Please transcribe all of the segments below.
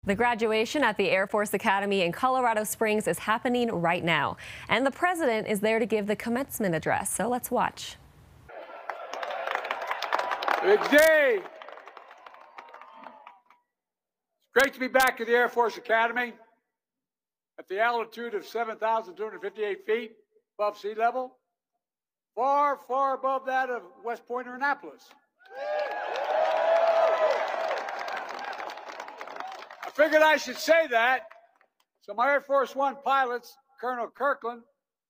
The graduation at the Air Force Academy in Colorado Springs is happening right now, and the president is there to give the commencement address. So let's watch. Big day. It's great to be back at the Air Force Academy at the altitude of 7,258 feet above sea level, far, far above that of West Point or Annapolis. I figured I should say that, so my Air Force One pilots, Colonel Kirkland,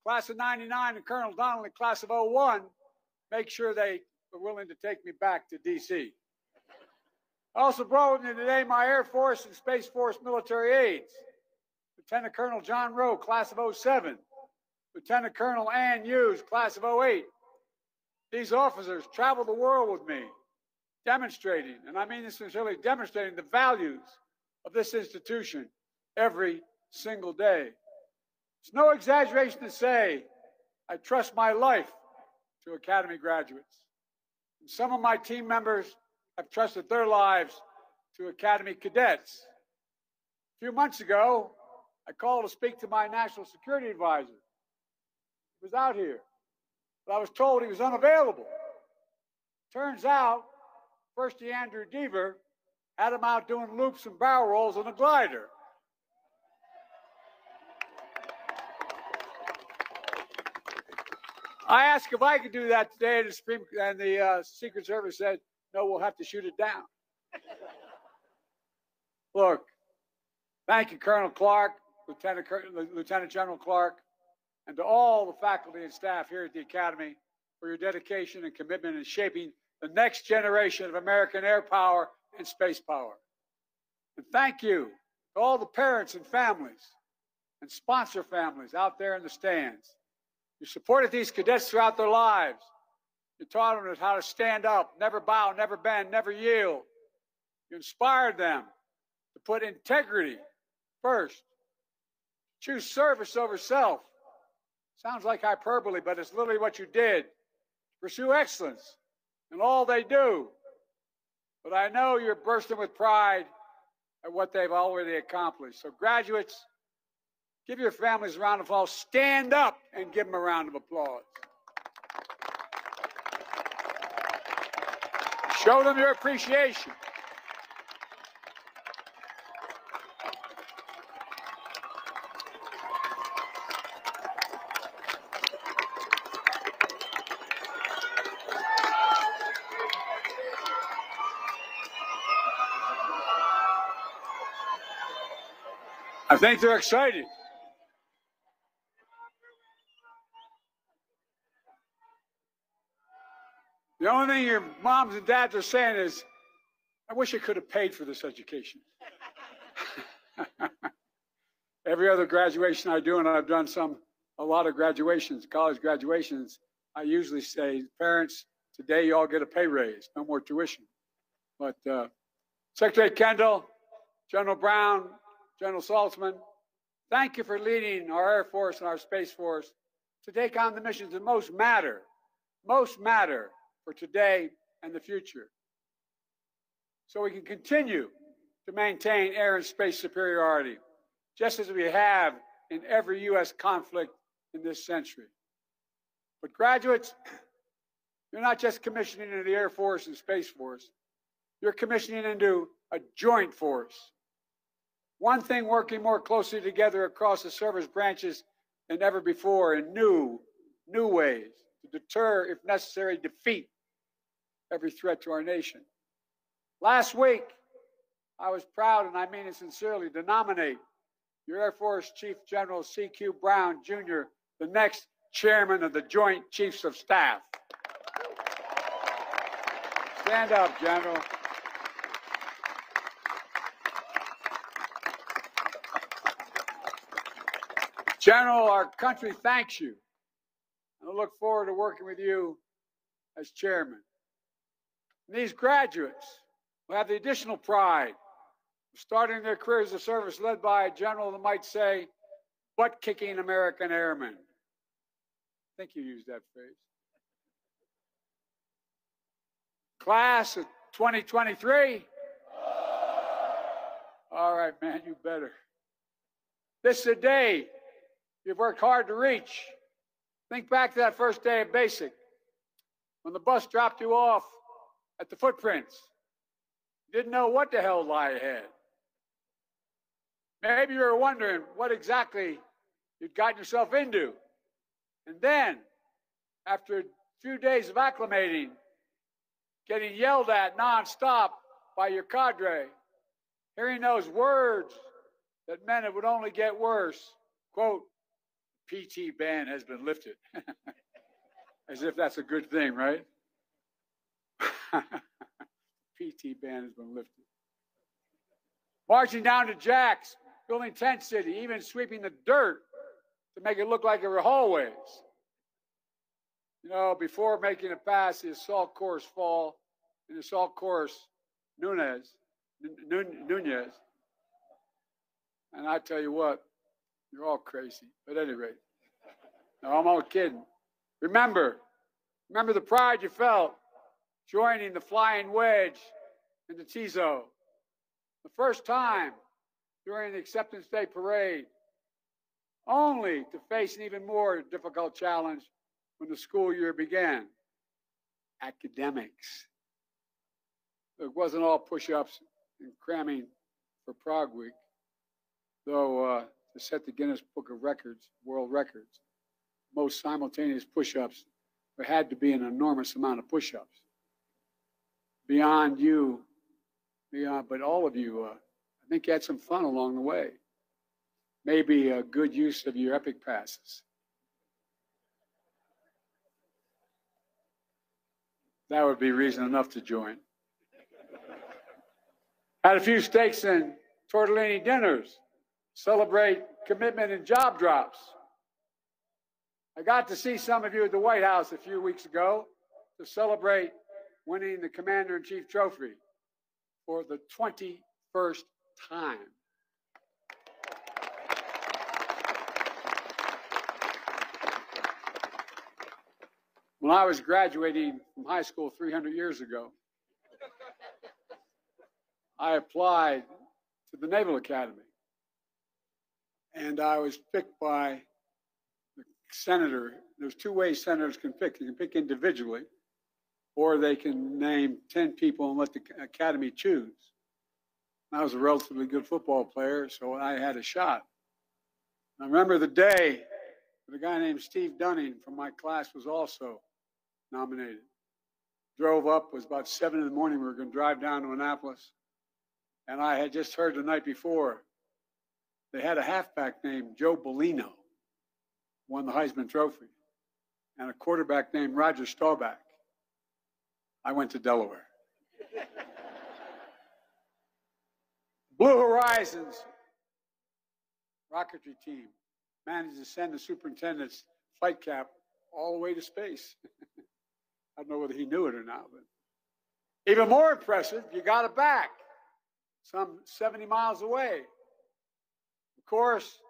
class of '99, and Colonel Donnelly, class of '01, make sure they are willing to take me back to D.C. I also brought with me today my Air Force and Space Force military aides, Lieutenant Colonel John Rowe, class of '07, Lieutenant Colonel Ann Hughes, class of '08. These officers traveled the world with me, demonstrating, and I mean this sincerely, demonstrating the values of this institution every single day. It's no exaggeration to say I trust my life to Academy graduates. And some of my team members have trusted their lives to Academy cadets. A few months ago, I called to speak to my national security advisor. He was out here, but I was told he was unavailable. Turns out, Firstie Andrew Deaver had him out doing loops and barrel rolls on a glider. I asked if I could do that today, and the Secret Service said, no, we'll have to shoot it down. Look, thank you, Colonel Clark, Lieutenant General Clark, and to all the faculty and staff here at the Academy for your dedication and commitment in shaping the next generation of American air power and space power. And thank you to all the parents and families and sponsor families out there in the stands. You supported these cadets throughout their lives. You taught them how to stand up, never bow, never bend, never yield. You inspired them to put integrity first. Choose service over self. Sounds like hyperbole, but it's literally what you did. Pursue excellence in all they do. But I know you're bursting with pride at what they've already accomplished. So graduates, give your families a round of applause. Stand up and give them a round of applause. Show them your appreciation. I think they're excited. The only thing your moms and dads are saying is, I wish I could have paid for this education. Every other graduation I do, and I've done a lot of graduations, college graduations, I usually say, parents, today you all get a pay raise, no more tuition. But Secretary Kendall, General Brown, General Saltzman, thank you for leading our Air Force and our Space Force to take on the missions that most matter for today and the future, so we can continue to maintain air and space superiority, just as we have in every U.S. conflict in this century. But graduates, you're not just commissioning into the Air Force and Space Force, you're commissioning into a joint force. One thing working more closely together across the service branches than ever before in new ways to deter, if necessary, defeat every threat to our nation. Last week, I was proud, and I mean it sincerely, to nominate your Air Force Chief General C.Q. Brown, Jr., the next chairman of the Joint Chiefs of Staff. Stand up, General. General, our country thanks you. I look forward to working with you as chairman. And these graduates will have the additional pride of starting their careers of service led by a general that might say, butt-kicking American airmen. I think you used that phrase. Class of 2023. All right, man, you better. This is a day you've worked hard to reach. Think back to that first day of basic, when the bus dropped you off at the footprints. You didn't know what the hell lay ahead. Maybe you were wondering what exactly you'd gotten yourself into. And then, after a few days of acclimating, getting yelled at nonstop by your cadre, hearing those words that meant it would only get worse, quote, PT ban has been lifted. As if that's a good thing, right? PT ban has been lifted. Marching down to Jack's, building Tent City, even sweeping the dirt to make it look like there were hallways. You know, before making it past the assault course fall, in the assault course Nunez. And I tell you what, you're all crazy. But at any rate, no, I'm all kidding. Remember the pride you felt joining the Flying Wedge in the Tizo. The first time during the Acceptance Day parade, only to face an even more difficult challenge when the school year began. Academics. It wasn't all push-ups and cramming for Prague Week, though to set the Guinness Book of Records, world records, most simultaneous push-ups, there had to be an enormous amount of push-ups. Beyond you, but all of you, I think you had some fun along the way. Maybe a good use of your epic passes. That would be reason enough to join. Had a few steaks and tortellini dinners, celebrate commitment and job drops. I got to see some of you at the White House a few weeks ago to celebrate winning the Commander-in-Chief Trophy for the 21st time. When I was graduating from high school 300 years ago, I applied to the Naval Academy. And I was picked by the senator. There's two ways senators can pick. You can pick individually, or they can name 10 people and let the Academy choose. I was a relatively good football player, so I had a shot. I remember the day that a guy named Steve Dunning from my class was also nominated. Drove up, was about 7 in the morning. We were going to drive down to Annapolis. And I had just heard the night before, they had a halfback named Joe Bellino, won the Heisman Trophy, and a quarterback named Roger Staubach. I went to Delaware. Blue Horizons rocketry team managed to send the superintendent's flight cap all the way to space. I don't know whether he knew it or not, but even more impressive, you got it back, some 70 miles away. Of course,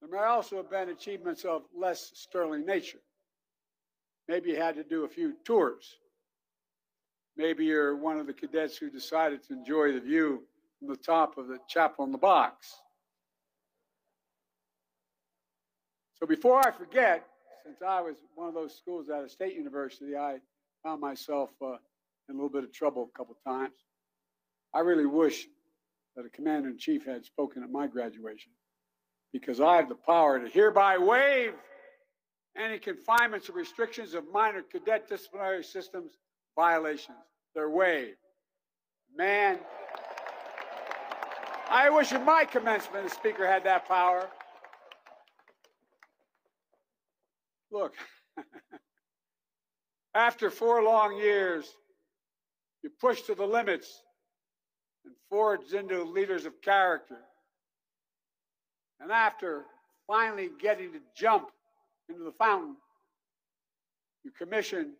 there may also have been achievements of less sterling nature. Maybe you had to do a few tours. Maybe you're one of the cadets who decided to enjoy the view from the top of the chapel in the box. So before I forget, since I was one of those schools at a state university, I found myself in a little bit of trouble a couple of times. I really wish that a commander-in-chief had spoken at my graduation, because I have the power to hereby waive any confinements or restrictions of minor cadet disciplinary systems violations. They're waived. Man, I wish at my commencement the speaker had that power. Look, after 4 long years, you push to the limits and forged into leaders of character. And after finally getting to jump into the fountain, you commissioned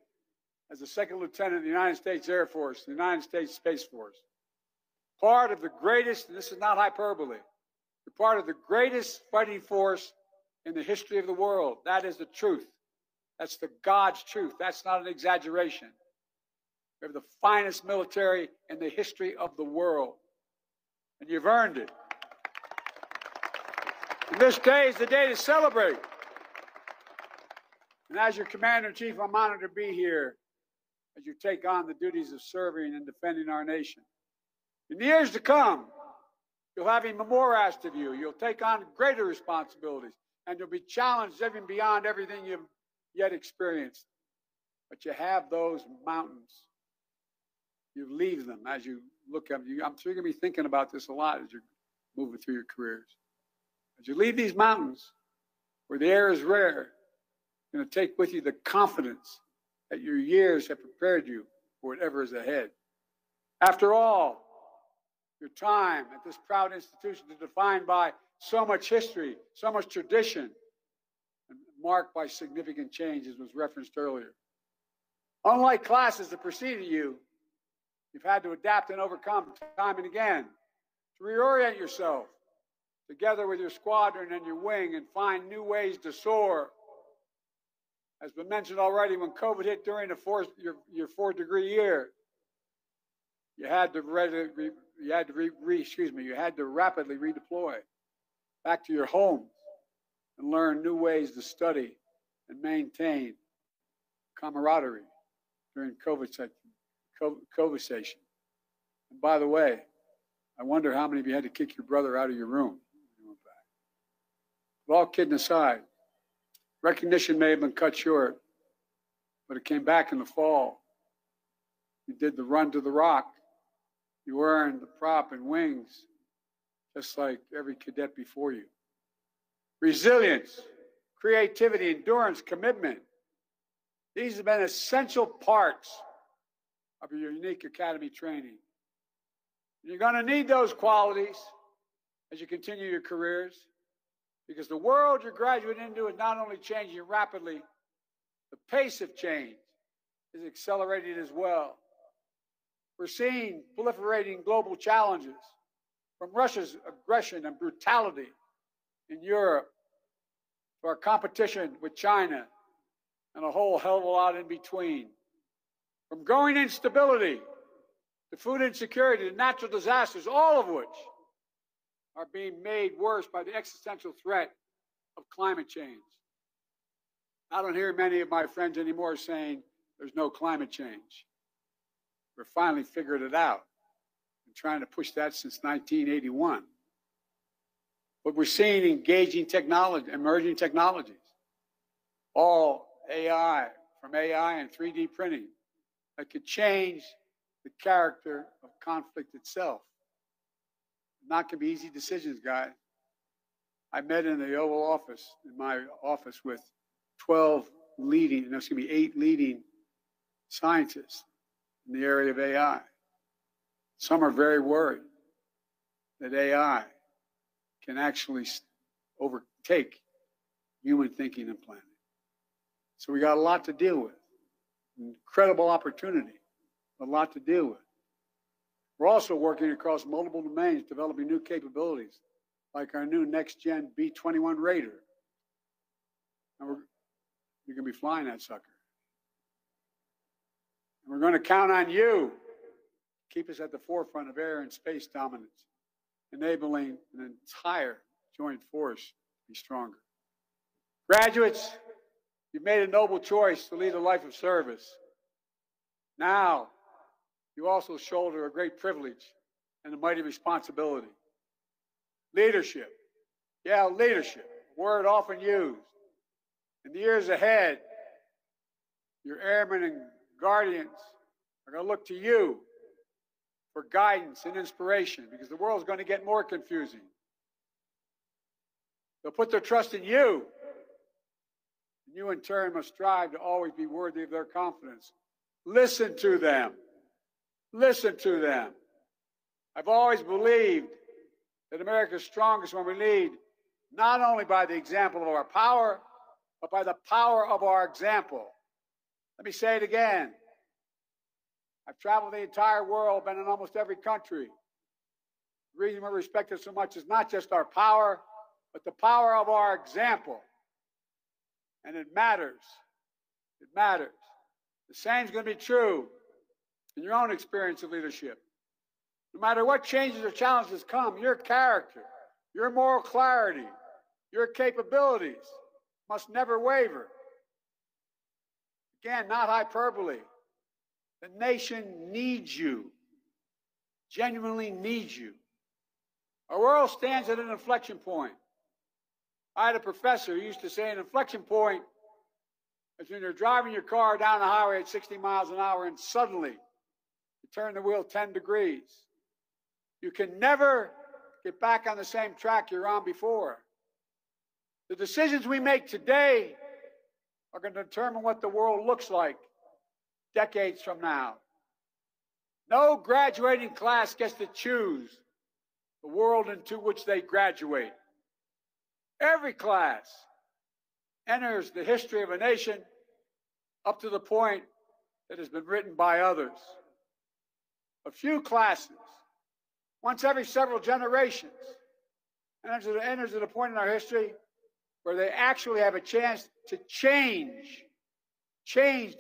as a second lieutenant of the United States Air Force, the United States Space Force. Part of the greatest, and this is not hyperbole, you're part of the greatest fighting force in the history of the world. That is the truth. That's the God's truth. That's not an exaggeration. We have the finest military in the history of the world. and you've earned it. And this day is the day to celebrate. And as your Commander-in-Chief, I'm honored to be here as you take on the duties of serving and defending our nation. In the years to come, you'll have even more asked of you. You'll take on greater responsibilities, and you'll be challenged even beyond everything you've yet experienced. But you have those mountains. You leave them as you look at them. I'm sure you're going to be thinking about this a lot as you're moving through your careers. As you leave these mountains, where the air is rare, you're going to take with you the confidence that your years have prepared you for whatever is ahead. After all, your time at this proud institution is defined by so much history, so much tradition, and marked by significant change, as was referenced earlier. Unlike classes that preceded you, you've had to adapt and overcome time and again to reorient yourself together with your squadron and your wing and find new ways to soar. As been mentioned already, when COVID hit during your 4th-degree year, you had to rapidly redeploy back to your homes and learn new ways to study and maintain camaraderie during COVID station. And by the way, I wonder how many of you had to kick your brother out of your room. But all kidding aside, recognition may have been cut short, but it came back in the fall. You did the run to the rock. You earned the prop and wings, just like every cadet before you. Resilience, creativity, endurance, commitment. These have been essential parts of your unique academy training. You're going to need those qualities as you continue your careers, because the world you're graduating into is not only changing rapidly, the pace of change is accelerating as well. We're seeing proliferating global challenges, from Russia's aggression and brutality in Europe to our competition with China and a whole hell of a lot in between. From growing instability to food insecurity to natural disasters, all of which are being made worse by the existential threat of climate change. I don't hear many of my friends anymore saying there's no climate change. We're finally figured it out. Been trying to push that since 1981. But we're seeing engaging technology, emerging technologies, all AI, from AI and 3D printing, that could change the character of conflict itself. Not going to be easy decisions, guys. I met in the Oval Office, in my office, with 8 leading scientists in the area of AI. Some are very worried that AI can actually overtake human thinking and planning. So we got a lot to deal with. Incredible opportunity, a lot to deal with. We're also working across multiple domains, developing new capabilities, like our new next-gen B-21 Raider. And you're going to be flying that sucker. And we're going to count on you to keep us at the forefront of air and space dominance, enabling an entire joint force to be stronger. Graduates, you've made a noble choice to lead a life of service. Now, you also shoulder a great privilege and a mighty responsibility. Leadership. Yeah, leadership, a word often used. In the years ahead, your airmen and guardians are going to look to you for guidance and inspiration, because the world's going to get more confusing. They'll put their trust in you. And you, in turn, must strive to always be worthy of their confidence. Listen to them. Listen to them. I've always believed that America's strongest when we lead, not only by the example of our power, but by the power of our example. Let me say it again. I've traveled the entire world, been in almost every country. The reason we're respected so much is not just our power, but the power of our example. And it matters. It matters. The same is going to be true in your own experience of leadership. No matter what changes or challenges come, your character, your moral clarity, your capabilities must never waver. Again, not hyperbole. The nation needs you, genuinely needs you. Our world stands at an inflection point. I had a professor who used to say an inflection point is when you're driving your car down the highway at 60 miles an hour and suddenly you turn the wheel 10 degrees. You can never get back on the same track you're on before. The decisions we make today are going to determine what the world looks like decades from now. No graduating class gets to choose the world into which they graduate. Every class enters the history of a nation up to the point that has been written by others. A few classes, once every several generations, enters at a point in our history where they actually have a chance to change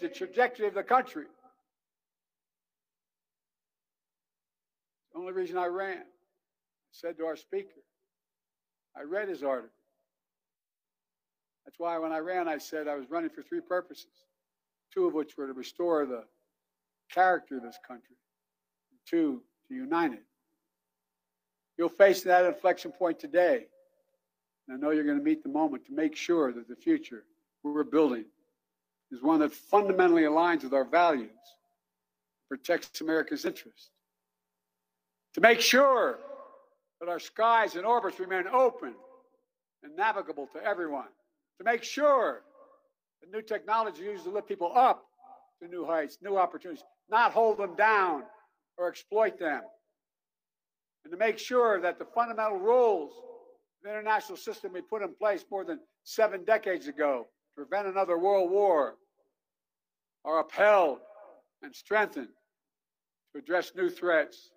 the trajectory of the country. The only reason I ran, I said to our speaker, I read his article. That's why when I ran, I said I was running for three purposes, two of which were to restore the character of this country, and two, to unite it. You'll face that inflection point today, and I know you're going to meet the moment to make sure that the future we're building is one that fundamentally aligns with our values, protects America's interests, to make sure that our skies and orbits remain open and navigable to everyone, to make sure that new technology is used to lift people up to new heights, new opportunities, not hold them down or exploit them, and to make sure that the fundamental rules of the international system we put in place more than 7 decades ago to prevent another world war are upheld and strengthened to address new threats.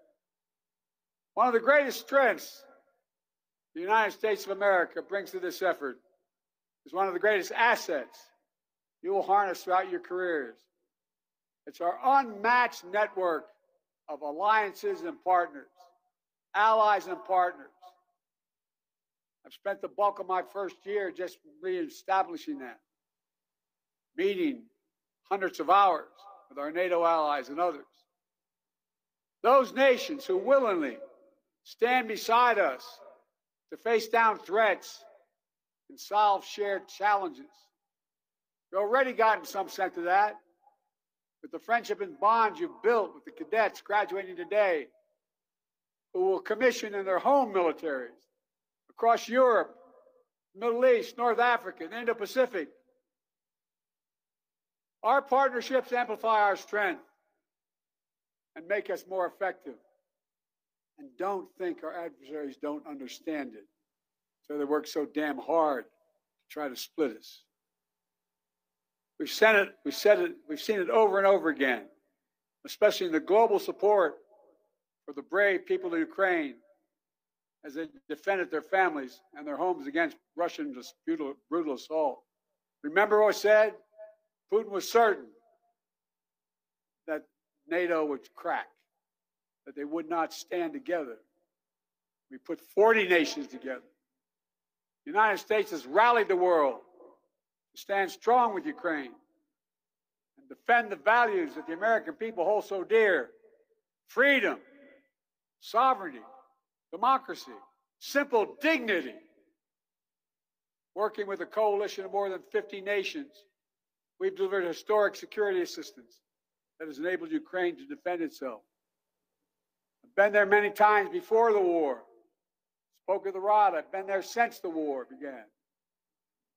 One of the greatest strengths the United States of America brings to this effort is one of the greatest assets you will harness throughout your careers. It's our unmatched network of alliances and partners, allies and partners. I've spent the bulk of my first year just reestablishing that, meeting hundreds of hours with our NATO allies and others. Those nations who willingly stand beside us to face down threats and solve shared challenges. You've already gotten some sense of that with the friendship and bonds you've built with the cadets graduating today, who will commission in their home militaries across Europe, Middle East, North Africa, and Indo-Pacific. Our partnerships amplify our strength and make us more effective. And don't think our adversaries don't understand it, so they work so damn hard to try to split us. We've seen it over and over again, especially in the global support for the brave people of Ukraine as they defended their families and their homes against Russian brutal assault. Remember what I said? Putin was certain that NATO would crack, that they would not stand together. We put 40 nations together. The United States has rallied the world to stand strong with Ukraine and defend the values that the American people hold so dear: freedom, sovereignty, democracy, simple dignity. Working with a coalition of more than 50 nations, we've delivered historic security assistance that has enabled Ukraine to defend itself. I've been there many times before the war. Spoke of the rod. I've been there since the war began.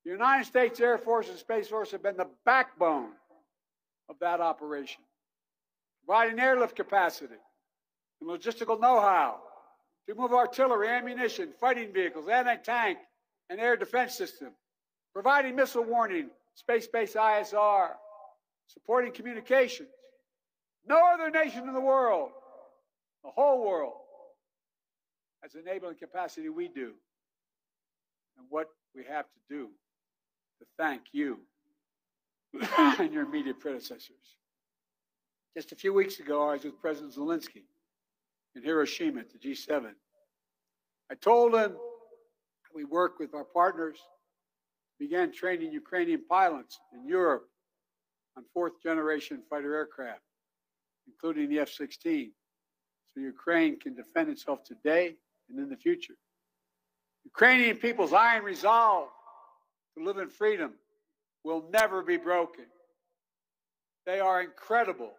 The United States Air Force and Space Force have been the backbone of that operation, providing airlift capacity and logistical know-how to move artillery, ammunition, fighting vehicles, anti-tank, and air defense systems, providing missile warning, space-based ISR, supporting communications. No other nation in the world, the whole world, has enabling capacity we do. And what we have to do to thank you and your immediate predecessors. Just a few weeks ago, I was with President Zelensky in Hiroshima at the G7. I told them we worked with our partners, began training Ukrainian pilots in Europe on fourth-generation fighter aircraft, including the F-16, so Ukraine can defend itself today and in the future. Ukrainian people's iron resolve to live in freedom will never be broken. They are incredible,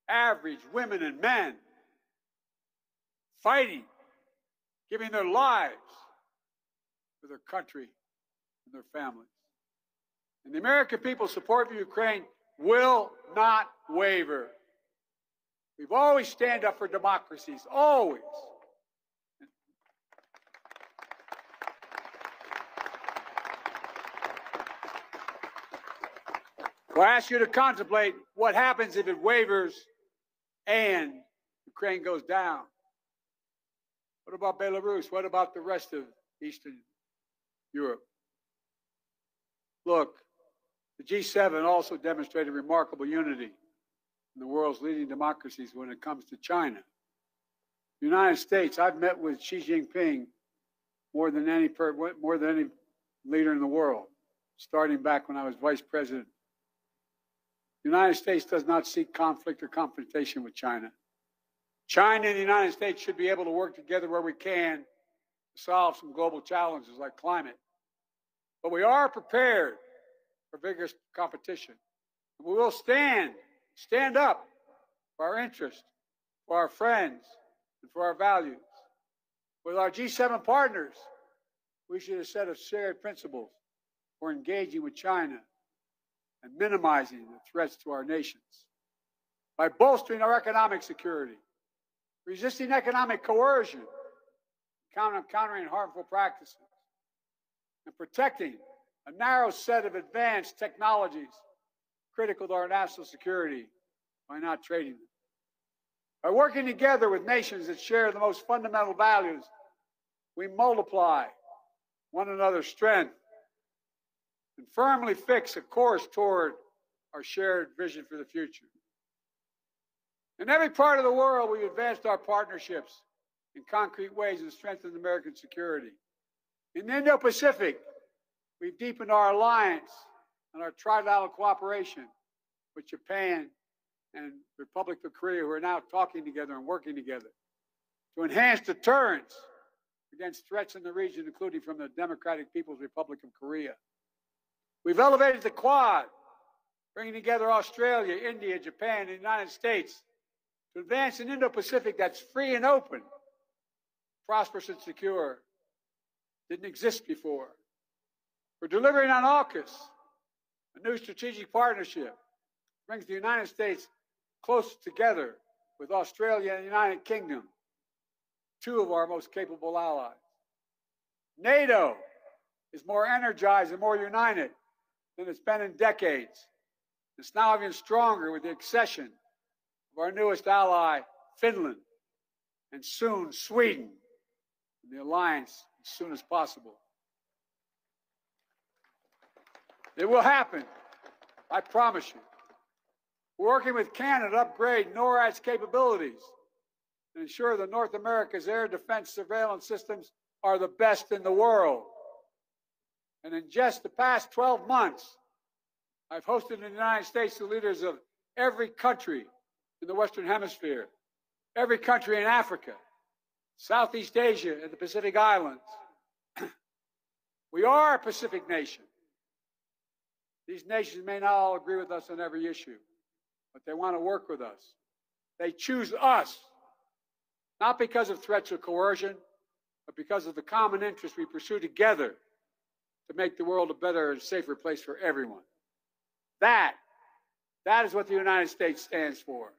average women and men fighting, giving their lives for their country and their families. And the American people's support for Ukraine will not waver. We've always stand up for democracies, always. Well, I ask you to contemplate what happens if it wavers and Ukraine goes down. What about Belarus? What about the rest of Eastern Europe? Look, the G7 also demonstrated remarkable unity in the world's leading democracies when it comes to China. The United States, I've met with Xi Jinping more than any leader in the world, starting back when I was vice president. The United States does not seek conflict or confrontation with China. China and the United States should be able to work together where we can to solve some global challenges like climate. But we are prepared for vigorous competition. We will stand up for our interests, for our friends, and for our values. With our G7 partners, we should have a set of shared principles for engaging with China and minimizing the threats to our nations. By bolstering our economic security, resisting economic coercion, countering harmful practices, and protecting a narrow set of advanced technologies critical to our national security by not trading them. By working together with nations that share the most fundamental values, we multiply one another's strength and firmly fix a course toward our shared vision for the future. In every part of the world, we've advanced our partnerships in concrete ways and strengthened American security. In the Indo-Pacific, we've deepened our alliance and our trilateral cooperation with Japan and the Republic of Korea, who are now talking together and working together to enhance deterrence against threats in the region, including from the Democratic People's Republic of Korea. We've elevated the Quad, bringing together Australia, India, Japan, and the United States to advance an Indo-Pacific that's free and open, prosperous and secure. Didn't exist before. We're delivering on AUKUS, a new strategic partnership, brings the United States close together with Australia and the United Kingdom, two of our most capable allies. NATO is more energized and more united than it's been in decades. It's now even stronger with the accession of our newest ally, Finland, and soon Sweden, in the alliance as soon as possible. It will happen, I promise you. We're working with Canada to upgrade NORAD's capabilities and ensure that North America's air defense surveillance systems are the best in the world. And in just the past 12 months, I've hosted in the United States the leaders of every country in the Western Hemisphere, every country in Africa, Southeast Asia, and the Pacific Islands. We are a Pacific nation. These nations may not all agree with us on every issue, but they want to work with us. They choose us, not because of threats or coercion, but because of the common interests we pursue together to make the world a better and safer place for everyone. That is what the United States stands for.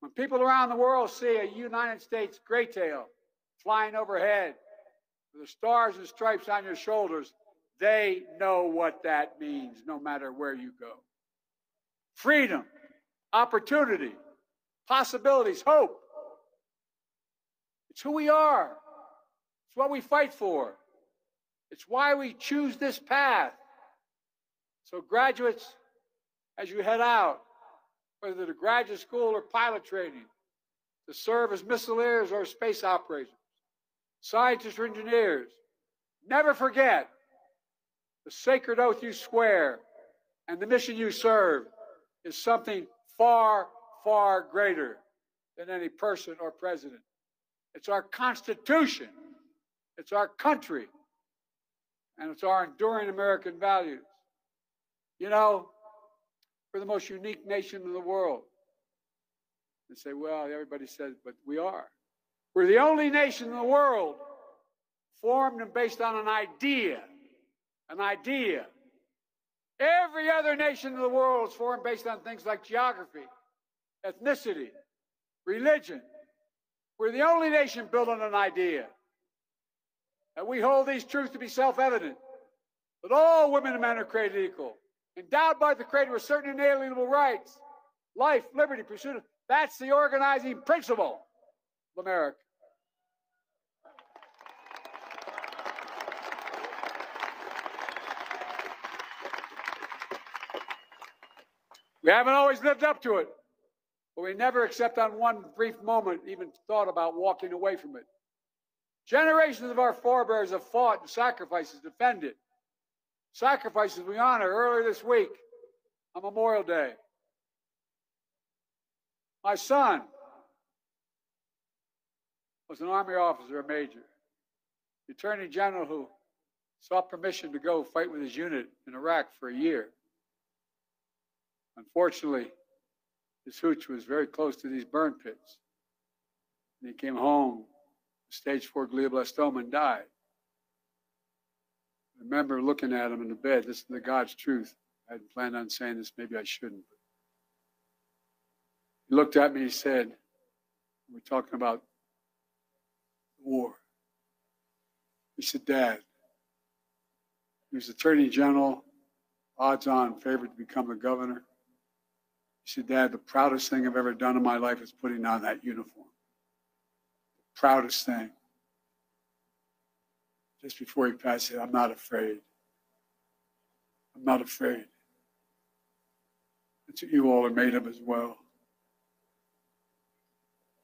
When people around the world see a United States gray tail flying overhead with the stars and stripes on your shoulders, they know what that means, no matter where you go. Freedom, opportunity, possibilities, hope. It's who we are. It's what we fight for. It's why we choose this path. So graduates, as you head out, whether to graduate school or pilot training, to serve as missileers or space operators, scientists or engineers. Never forget the sacred oath you swear and the mission you serve is something far, far greater than any person or president. It's our Constitution, it's our country, and it's our enduring American values. You know, we're the most unique nation in the world. They say, well, everybody says, but we are. We're the only nation in the world formed and based on an idea. An idea. Every other nation in the world is formed based on things like geography, ethnicity, religion. We're the only nation built on an idea. And we hold these truths to be self-evident, that all women and men are created equal, endowed by the Creator with certain inalienable rights, life, liberty, pursuit of. That's the organizing principle of America. We haven't always lived up to it, but we never, except on one brief moment, even thought about walking away from it. Generations of our forebears have fought and sacrificed to defend it. Sacrifices we honor earlier this week on Memorial Day. My son was an Army officer, a major, the Attorney General who sought permission to go fight with his unit in Iraq for a year. Unfortunately, his hooch was very close to these burn pits. And he came home, stage 4 glioblastoma, and died. I remember looking at him in the bed. This is the God's truth. I hadn't planned on saying this. Maybe I shouldn't. But he looked at me, he said, we're talking about war. He said, Dad, he was Attorney General, odds on favored to become the governor. He said, Dad, the proudest thing I've ever done in my life is putting on that uniform. The proudest thing. Just before he passed, he said, I'm not afraid. I'm not afraid. That's what you all are made of as well.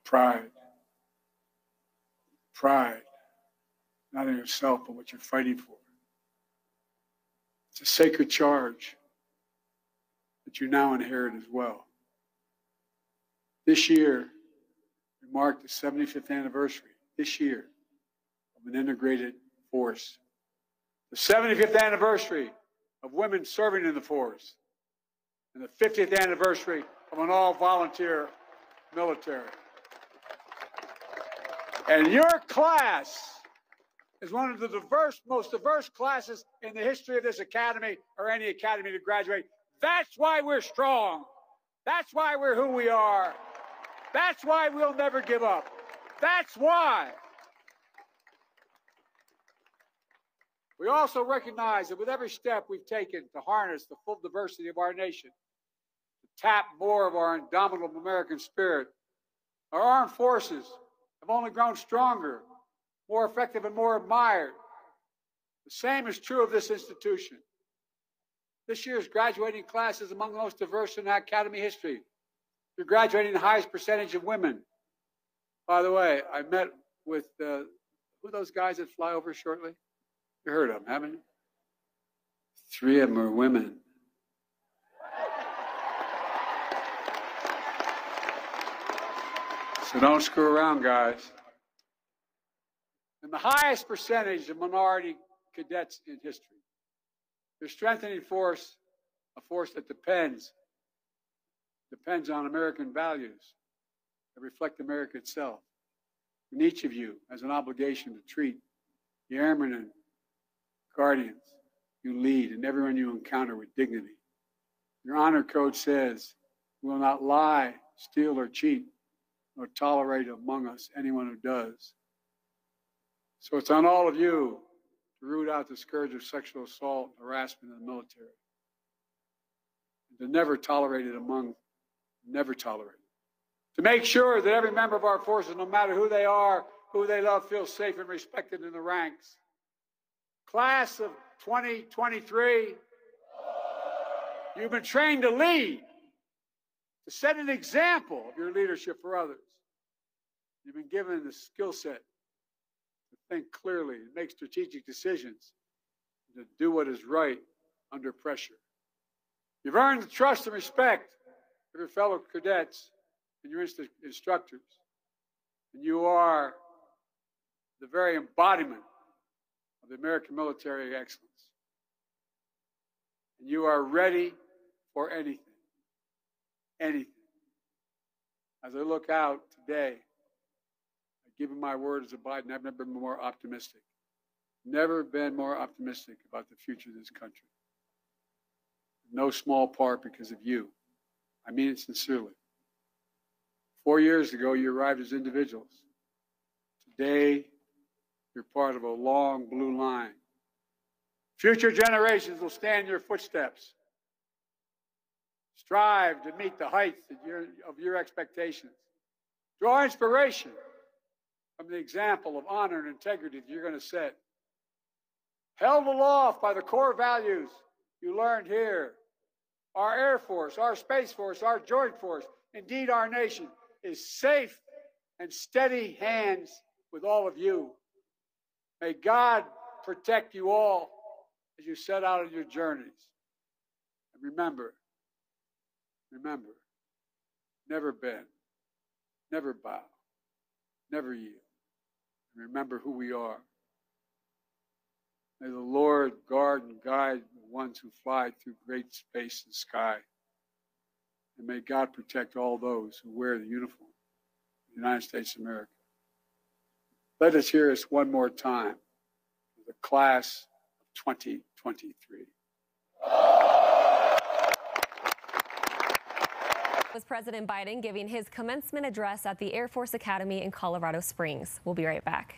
Pride. Pride. Not in yourself, but what you're fighting for. It's a sacred charge that you now inherit as well. This year, we mark the 75th anniversary, this year, of an integrated force. The 75th anniversary of women serving in the force. And the 50th anniversary of an all-volunteer military. And your class is one of the most diverse classes in the history of this academy or any academy to graduate. That's why we're strong. That's why we're who we are. That's why we'll never give up. That's why. We also recognize that with every step we've taken to harness the full diversity of our nation, to tap more of our indomitable American spirit, our armed forces have only grown stronger, more effective, and more admired. The same is true of this institution. This year's graduating class is among the most diverse in academy history. You're graduating the highest percentage of women. By the way, I met with, who are those guys that fly over shortly? You heard of them, haven't you? 3 of them are women. So don't screw around, guys. And the highest percentage of minority cadets in history. They're strengthening force, a force that depends on American values that reflect America itself. And each of you has an obligation to treat the airmen and guardians you lead and everyone you encounter with dignity. Your honor code says, we will not lie, steal, or cheat, nor tolerate among us anyone who does. So it's on all of you to root out the scourge of sexual assault and harassment in the military. And to never tolerate it never tolerate it. To make sure that every member of our forces, no matter who they are, who they love, feels safe and respected in the ranks. Class of 2023, you've been trained to lead, to set an example of your leadership for others. You've been given the skill set to think clearly, to make strategic decisions, and to do what is right under pressure. You've earned the trust and respect of your fellow cadets and your instructors. And you are the very embodiment of the American military excellence. And you are ready for anything. Anything. As I look out today, I give you my word as a Biden, I've never been more optimistic. Never been more optimistic about the future of this country. In no small part because of you. I mean it sincerely. 4 years ago, you arrived as individuals. Today, you're part of a long blue line. Future generations will stand in your footsteps. Strive to meet the heights of your expectations. Draw inspiration from the example of honor and integrity that you're going to set. Held aloft by the core values you learned here. Our Air Force, our Space Force, our Joint Force, indeed our nation, is safe and steady hands with all of you. May God protect you all as you set out on your journeys. And remember, never bend, never bow, never yield. And remember who we are. May the Lord guard and guide the ones who fly through great space and sky. And may God protect all those who wear the uniform of the United States of America. Let us hear this one more time for the class of 2023. Was President Biden giving his commencement address at the Air Force Academy in Colorado Springs. We'll be right back.